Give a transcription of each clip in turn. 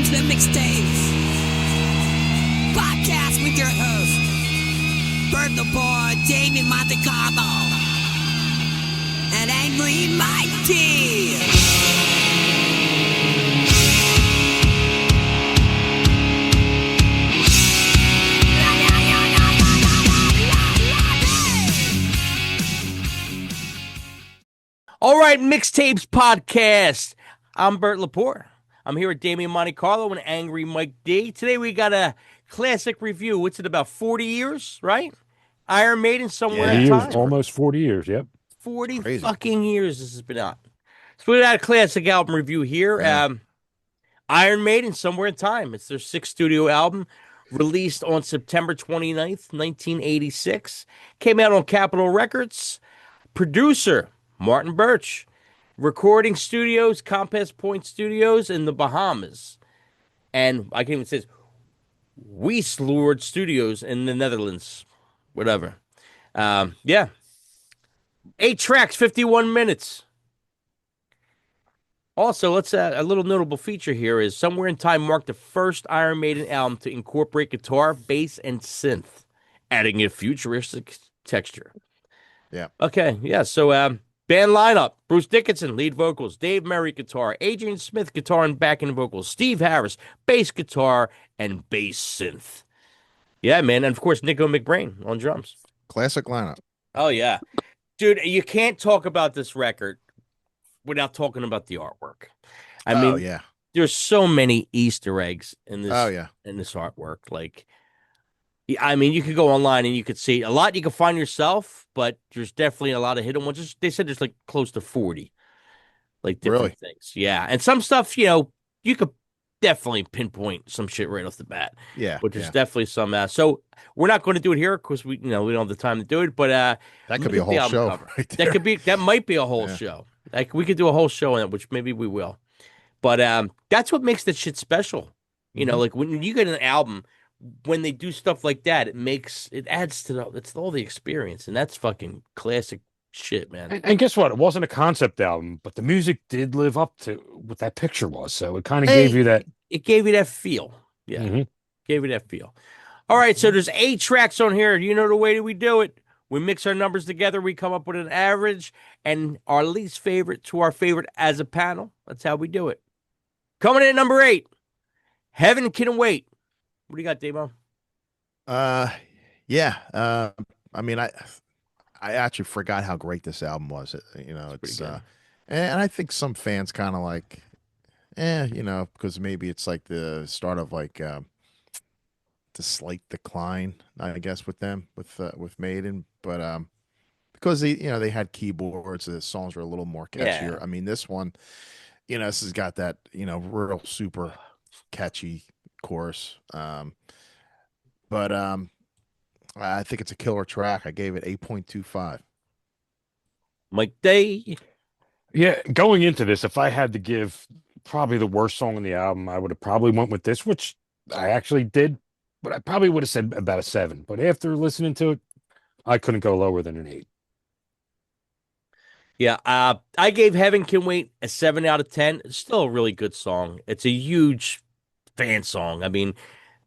to the Mixtapes podcast with your host, Bert the Boy, Damien Monte Carlo, and Angry Mikey. All right, Mixtapes podcast. I'm Bert Lepore. I'm here with Damien Monte Carlo and Angry Mike D. Today we got a classic review. What's it, about 40 years, right? Iron Maiden, Somewhere in Time. Almost 40 years, yep. 40 Crazy. fucking years this has been out. So we got a classic album review here. Yeah. Iron Maiden, Somewhere in Time. It's their sixth studio album, released on September 29th, 1986. Came out on Capitol Records. Producer, Martin Birch. Recording studios, Compass Point Studios in the Bahamas. And I can even say Weesloord Studios in the Netherlands. Whatever. Yeah. 8 tracks, 51 minutes. Also, let's a little notable feature here is Somewhere in Time marked the first Iron Maiden album to incorporate guitar, bass, and synth, adding a futuristic texture. Yeah. Okay, yeah, so band lineup: Bruce Dickinson, lead vocals; Dave Merry, guitar; Adrian Smith, guitar and backing vocals; Steve Harris, bass guitar and bass synth. Yeah, man, and of course Nico McBrain on drums. Classic lineup. Oh yeah, dude, you can't talk about this record without talking about the artwork. I mean, yeah. there's so many Easter eggs in this. Oh, yeah. In this artwork, like, I mean, you could go online and you could see a lot. You can find yourself, but there's definitely a lot of hidden ones. They said there's like close to 40, like different things. Yeah, and some stuff, you could definitely pinpoint some shit right off the bat. Yeah, but there's definitely some. So we're not going to do it here because we don't have the time to do it. But that could be a whole show. Right there. That might be a whole show. Like we could do a whole show on it, which maybe we will. But that's what makes that shit special. Like when you get an album, when they do stuff like that, it adds to it's all the experience, and that's fucking classic shit, man. And guess what? It wasn't a concept album, but the music did live up to what that picture was. So it kind of gave you that. It gave you that feel. Yeah, gave you that feel. All right, so there's 8 tracks on here. You know the way that we do it. We mix our numbers together. We come up with an average and our least favorite to our favorite as a panel. That's how we do it. Coming in at number 8, Heaven Can Wait. What do you got, Damo? Yeah. I mean, I actually forgot how great this album was. It's and I think some fans kind of like, because maybe it's like the start of like the slight decline, I guess, with them with Maiden, but because they had keyboards, the songs were a little more catchier. Yeah. I mean, this one, this has got that real super catchy chorus, but I think it's a killer track. I gave it 8.25. Mike Day. Yeah, going into this, if I had to give probably the worst song on the album, I would have probably went with this, which I actually did. But I probably would have said about a 7. But after listening to it, I couldn't go lower than an 8. Yeah, I gave Heaven Can Wait a 7 out of 10. It's still a really good song. It's a huge fan song. I mean,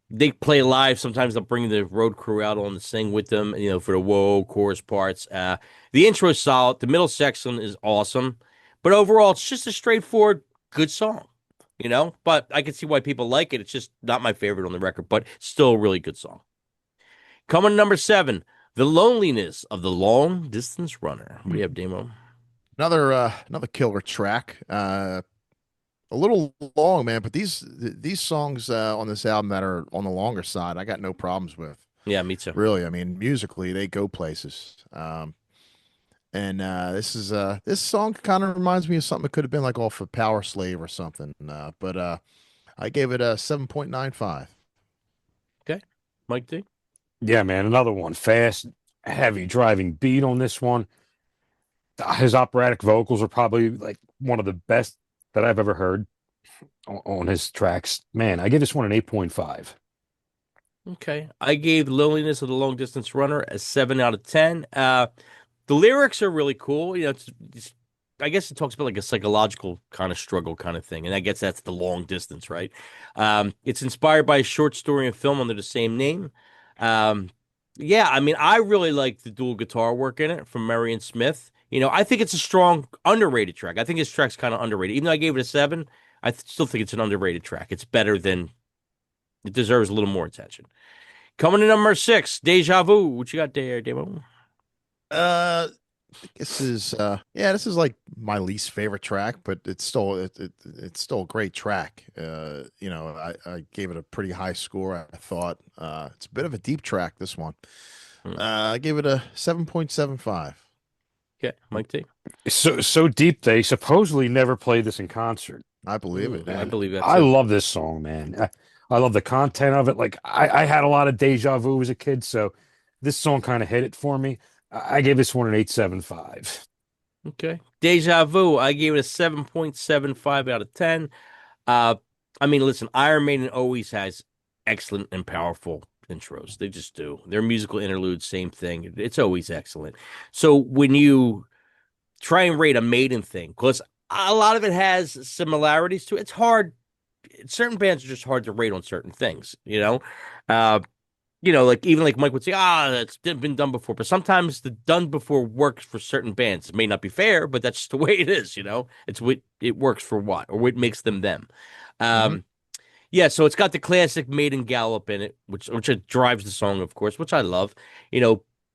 they play live. Sometimes they'll bring the road crew out on to sing with them, for the whoa chorus parts. The intro is solid. The middle section is awesome. But overall, it's just a straightforward, good song. But I can see why people like it. It's just not my favorite on the record, but still a really good song. Coming number 7, The Loneliness of the Long Distance Runner. What do you have, Damo? Another killer track. A little long, man, but these songs on this album that are on the longer side, I got no problems with. Yeah, me too. Really, I mean, musically, they go places. And this song kind of reminds me of something that could have been like off of Power Slave or something. But I gave it a 7.95. Okay. Mike D? Yeah, man, another one. Fast, heavy driving beat on this one. His operatic vocals are probably like one of the best that I've ever heard on his tracks. Man, I give this one an 8.5. Okay. I gave Loneliness of the Long Distance Runner a 7 out of 10. The lyrics are really cool. It's I guess it talks about like a psychological kind of struggle kind of thing, and I guess that's the long distance, right? It's inspired by a short story and film under the same name. Um, yeah, I mean, I really like the dual guitar work in it from Marion Smith. I think it's a strong, underrated track. I think his track's kind of underrated. Even though I gave it a 7, still think it's an underrated track. It's better than it deserves a little more attention. Coming to number 6, Deja Vu. What you got there, Demo? Uh, this is like my least favorite track, but it's still a great track. I gave it a pretty high score. I thought it's a bit of a deep track. This one, I gave it a 7.75. Okay, Mike T. So deep they supposedly never played this in concert. I believe it. I believe that. I love this song, man. I love the content of it. Like I had a lot of deja vu as a kid, so this song kind of hit it for me. I gave this one an 8.75. Okay. Deja Vu, I gave it a 7.75 out of 10. I mean, listen, Iron Maiden always has excellent and powerful intros. They just do. Their musical interludes, same thing. It's always excellent. So when you try and rate a Maiden thing, because a lot of it has similarities to it, it's hard. Certain bands are just hard to rate on certain things, like even like Mike would say, that's been done before. But sometimes the done before works for certain bands. It may not be fair, but that's just the way it is, It's what it works for what, or what makes them them. Yeah, so it's got the classic Maiden gallop in it, which drives the song, of course, which I love.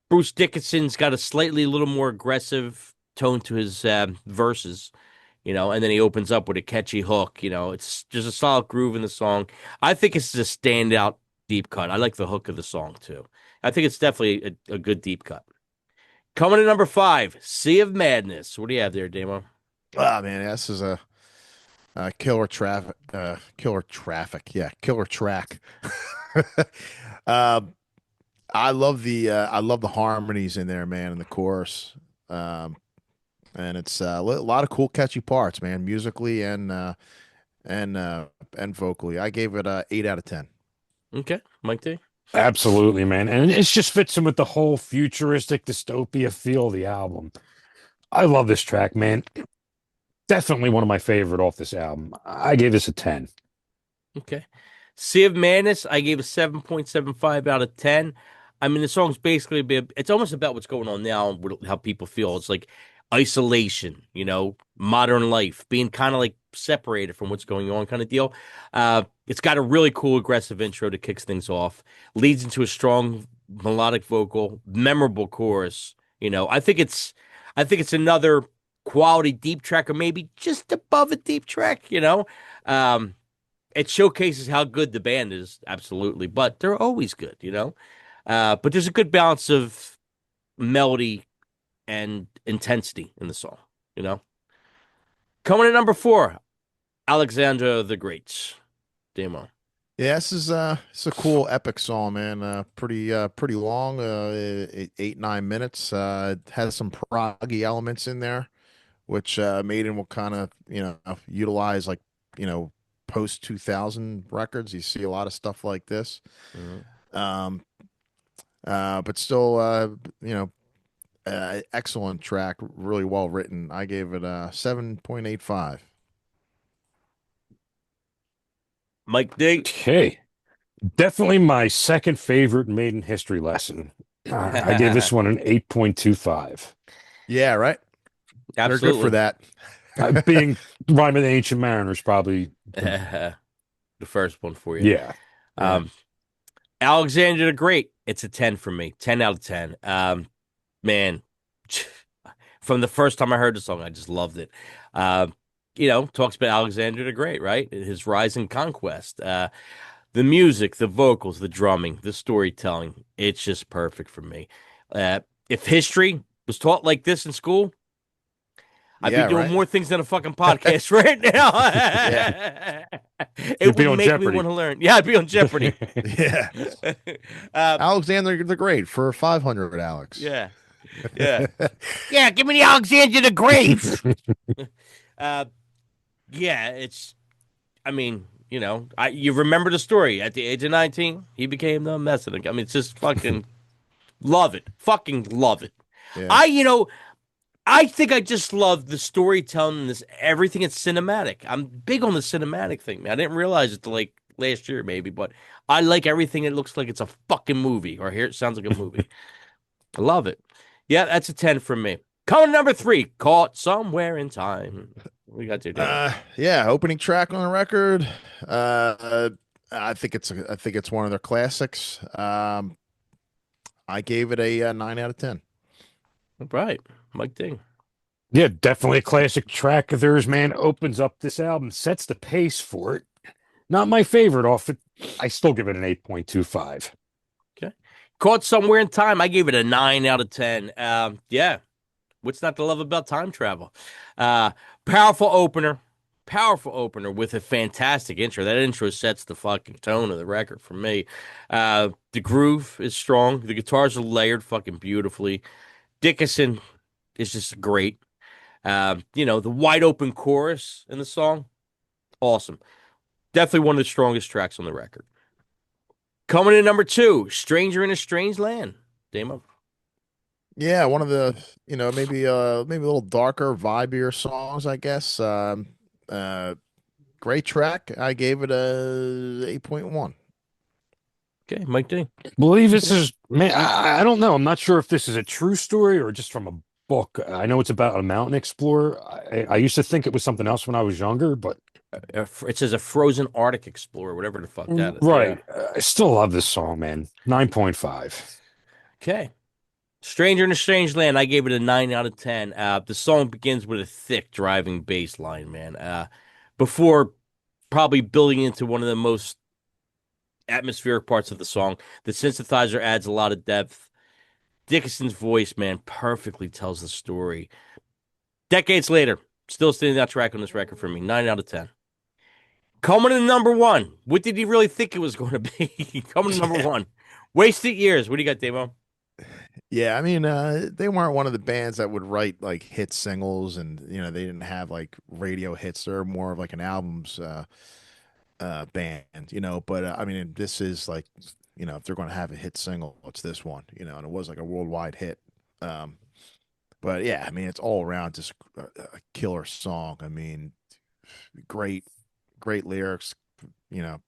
Bruce Dickinson's got a slightly little more aggressive tone to his verses, and then he opens up with a catchy hook. It's just a solid groove in the song. I think it's a standout deep cut. I like the hook of the song too. I think it's definitely a good deep cut. Coming to number 5, Sea of Madness. What do you have there, Damo? Oh man, this is a killer traffic. Killer traffic. Yeah, killer track. I love the harmonies in there, man, in the chorus. And it's a lot of cool, catchy parts, man, musically and vocally. I gave it a 8 out of 10. Okay, Mike T. Absolutely, man. And it just fits in with the whole futuristic dystopia feel of the album. I love this track, man. Definitely one of my favorite off this album. I gave this a 10. Okay. Sea of Madness, I gave a 7.75 out of 10. I mean, the song's basically, it's almost about what's going on now and how people feel. It's like isolation, modern life, being kind of like separated from what's going on kind of deal. It's got a really cool, aggressive intro to kicks things off, leads into a strong melodic vocal, memorable chorus. I think it's another quality deep track, or maybe just above a deep track. It showcases how good the band is, absolutely, but they're always good. But there's a good balance of melody and intensity in the song. Coming to number 4, Alexander the Great. Demo. Yeah, it's a cool epic song, man. Pretty long, 8-9 minutes. It has some proggy elements in there, which Maiden will kind of utilize, like post 2000 records. You see a lot of stuff like this. But still, excellent track, really well written. I gave it a 7.85. Mike D. Okay. Definitely my second favorite Maiden history lesson. I gave this one an 8.25. Yeah, right. Absolutely. They're good for that. Being Rhyme of the Ancient Mariners, probably the first one for you. Yeah. Alexander the Great, it's a 10 for me. 10 out of 10. Man, from the first time I heard the song, I just loved it. Talks about Alexander the Great, right? His rise and conquest. The music, the vocals, the drumming, the storytelling. It's just perfect for me. If history was taught like this in school, I'd be doing more things than a fucking podcast right now. It would make me want to learn. Yeah, I'd be on Jeopardy. Yeah. Alexander the Great for 500, Alex. Yeah. Yeah. Yeah, give me the Alexander the Great. Yeah, you remember the story. At the age of 19, he became the Messiah. I mean, it's just fucking love it. Fucking love it. Yeah. I think I just love the storytelling and this everything. It's cinematic. I'm big on the cinematic thing, man. I didn't realize it till like last year, maybe, but I like everything that looks like it's a fucking movie, or here it sounds like a movie. I love it. Yeah, that's a 10 from me. Coming number 3, Caught Somewhere in Time. We got there, Damo. Yeah, opening track on the record. I think it's one of their classics. I gave it a 9 out of 10. All right, Mike Ding. Yeah, definitely a classic track of theirs, man. Opens up this album, sets the pace for it. Not my favorite off it. I still give it an 8.25. Okay. Caught Somewhere in Time. I gave it a 9 out of 10. Yeah. What's not to love about time travel? Uh, powerful opener. Powerful opener with a fantastic intro. That intro sets the fucking tone of the record for me. The groove is strong. The guitars are layered fucking beautifully. Dickinson is just great. The wide open chorus in the song, awesome. Definitely one of the strongest tracks on the record. Coming in number 2, Stranger in a Strange Land. Damo. Yeah, one of the maybe a little darker, vibier songs, I guess. Great track. I gave it a 8.1. Okay, Mike D. Believe this is, man, I don't know. I'm not sure if this is a true story or just from a book. I know it's about a mountain explorer. I used to think it was something else when I was younger, but It says a frozen Arctic explorer, whatever the fuck that is. right. Yeah. I still love this song, man. 9.5. Okay. Stranger in a Strange Land, I gave it a 9 out of 10. The song begins with a thick driving bass line, man. Before probably building into one of the most atmospheric parts of the song. The synthesizer adds a lot of depth. Dickinson's voice, man, perfectly tells the story. Decades later, still standing that track on this record for me. 9 out of 10. Coming in number 1. What did he really think it was going to be? Coming in number 1. Wasted Years. What do you got, Damo? Yeah, I mean, they weren't one of the bands that would write like hit singles, and they didn't have like radio hits. They're more of like an albums band, But I mean, this is like, if they're going to have a hit single, it's this one, and it was like a worldwide hit. Um, but yeah, I mean, it's all around just a killer song. I mean, great, great lyrics, you know,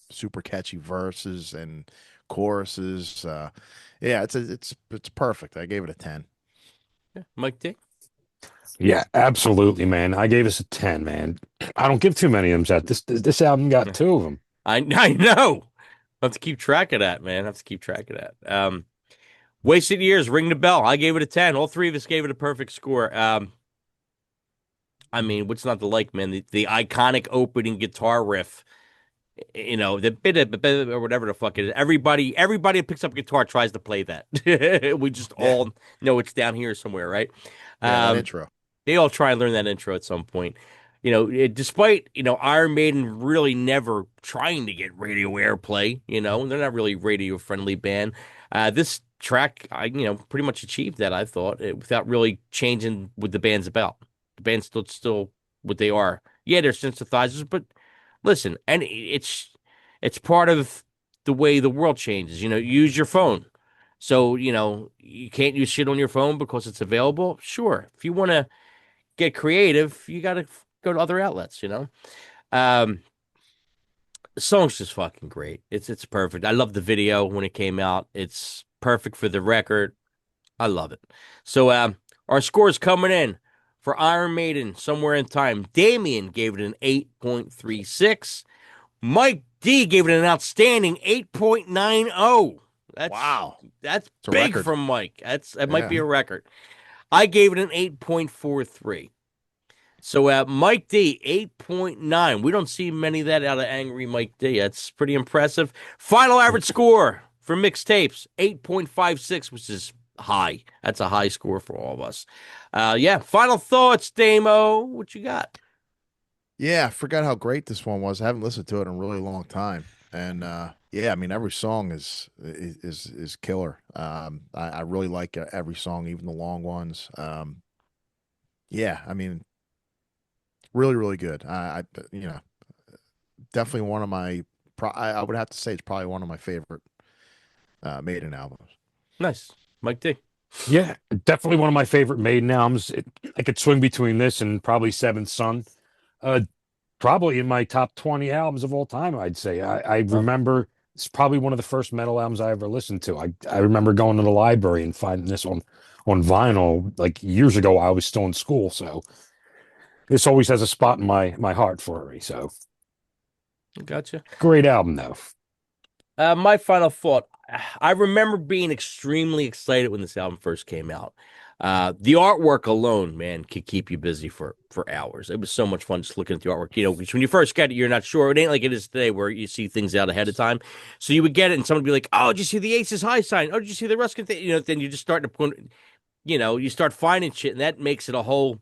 super catchy verses and choruses. Yeah, it's perfect. I gave it a 10. Yeah, Mike D. Yeah, absolutely, man. I gave us a 10, man. I don't give too many of them out. This album got 2 of them. I know. I have to keep track of that, man. I have to keep track of that. Wasted Years, ring the bell. I gave it a 10. All three of us gave it a perfect score. I mean, what's not to like, man? The iconic opening guitar riff, the bit or whatever the fuck it is. Everybody that picks up a guitar tries to play that. We just all know it's down here somewhere, right? Yeah, that intro. They all try and learn that intro at some point. Despite, Iron Maiden really never trying to get radio airplay, they're not really radio friendly band. This track, pretty much achieved that, I thought, without really changing what the band's about. The band's still what they are. Yeah, they're synthesizers, but listen, and it's part of the way the world changes. Use your phone. So, you can't use shit on your phone because it's available. Sure. If you want to get creative, you got to go to other outlets, Um, the song's just fucking great. It's perfect. I love the video when it came out. It's perfect for the record. I love it. So our score's coming in for Iron Maiden, Somewhere in Time. Damien gave it an 8.36. Mike D gave it an outstanding 8.90. Wow. That's It's a big record. from Mike. That might be Yeah. a record. I gave it an 8.43. So Mike D, 8.9. We don't see many of that out of Angry Mike D. That's pretty impressive. Final average score for mixtapes, 8.56, which is high. That's a high score for all of us. Yeah, final thoughts, Damo. What you got? Yeah, I forgot how great this one was. I haven't listened to it in a really long time. And yeah, I mean every song is killer. I really like every song, even the long ones. Yeah, I mean really really good. Definitely one of my I would have to say it's probably one of my favorite Maiden albums. Nice. Mike D. Yeah, definitely one of my favorite Maiden albums. I could swing between this and probably Seventh Son. Uh, Probably in my top 20 albums of all time, I'd say. I Well, remember it's probably one of the first metal albums I ever listened to. I remember going to the library and finding this on vinyl like years ago while I was still in school. So this always has a spot in my heart for me. So gotcha. great album though. My final thought. I remember being extremely excited when this album first came out. The artwork alone, man, could keep you busy for hours. It was so much fun just looking at the artwork. You know, because when you first get it, you're not sure. It ain't like it is today where you see things out ahead of time. So you would get it, and someone would be like, "Oh, did you see the Aces High sign? Oh, did you see the Ruskin thing?" You know, then you just start to put, you know, you start finding shit, and that makes it a whole.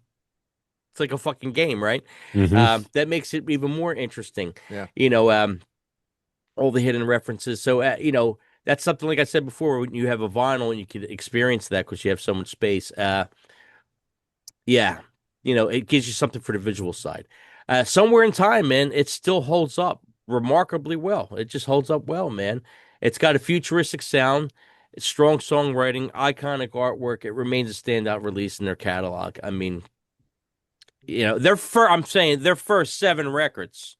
It's like a fucking game, right? Hmm. That makes it even more interesting. Yeah. You know, all the hidden references. So, you know, that's something like I said before. When you have a vinyl and you can experience that because you have so much space. Yeah, you know, it gives you something for the visual side. Somewhere in time, man, it still holds up remarkably well. It just holds up well, man. It's got a futuristic sound, it's strong songwriting, iconic artwork. It remains a standout release in their catalog. I mean, you know, I'm saying their first 7 records,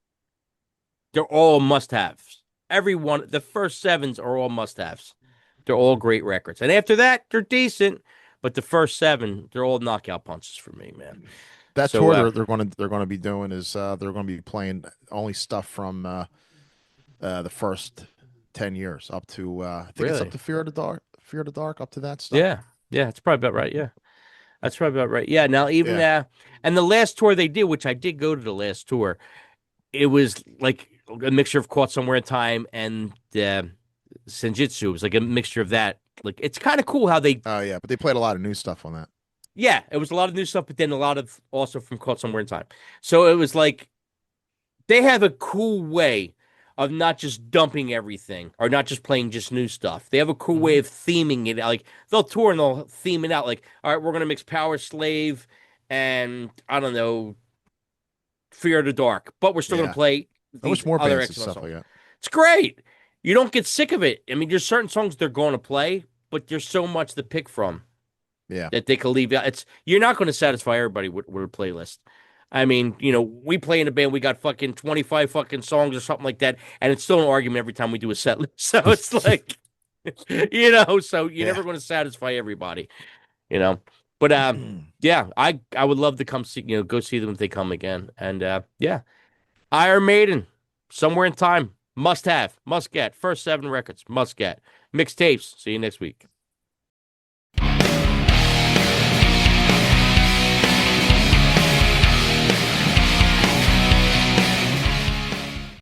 they're all must-haves. Every one, the first 7s are all must-haves. They're all great records, and after that, they're decent. But the first 7, they're all knockout punches for me, man. That So, tour they're going to be doing is they're going to be playing only stuff from the first 10 years up to I think it's up really, to Fear of the Dark, up to that stuff. yeah, yeah, it's probably about right. Yeah, that's probably about right. Yeah. Now, even Yeah, and the last tour they did, which I did go to the last tour, it was like a mixture of Caught Somewhere in Time and Senjutsu. It was like a mixture of that. Like, it's kind of cool how they, oh yeah, but they played a lot of new stuff on that. yeah, it was a lot of new stuff, but then a lot of also from Caught Somewhere in Time. So it was like they have a cool way of not just dumping everything or not just playing just new stuff. They have a cool way Hmm. of theming it. Like, they'll tour and they'll theme it out. Like, all right, we're gonna mix Power Slave and I don't know, Fear of the Dark, but we're still gonna Yeah, play I these wish more other bands did excellent stuff like songs. that. It's great. You don't get sick of it. I mean, there's certain songs they're going to play, but there's so much to pick from Yeah, that they could leave out. It's You're not going to satisfy everybody with a playlist. I mean, you know, we play in a band, we got fucking 25 fucking songs or something like that, and it's still an argument every time we do a set list. So it's like, you know, so you're yeah. never going to satisfy everybody, you know. But yeah, I would love to come see, you know, go see them if they come again. And yeah, Iron Maiden, Somewhere in Time, must have, must get. First 7 records, must get. Mixtapes. See you next week.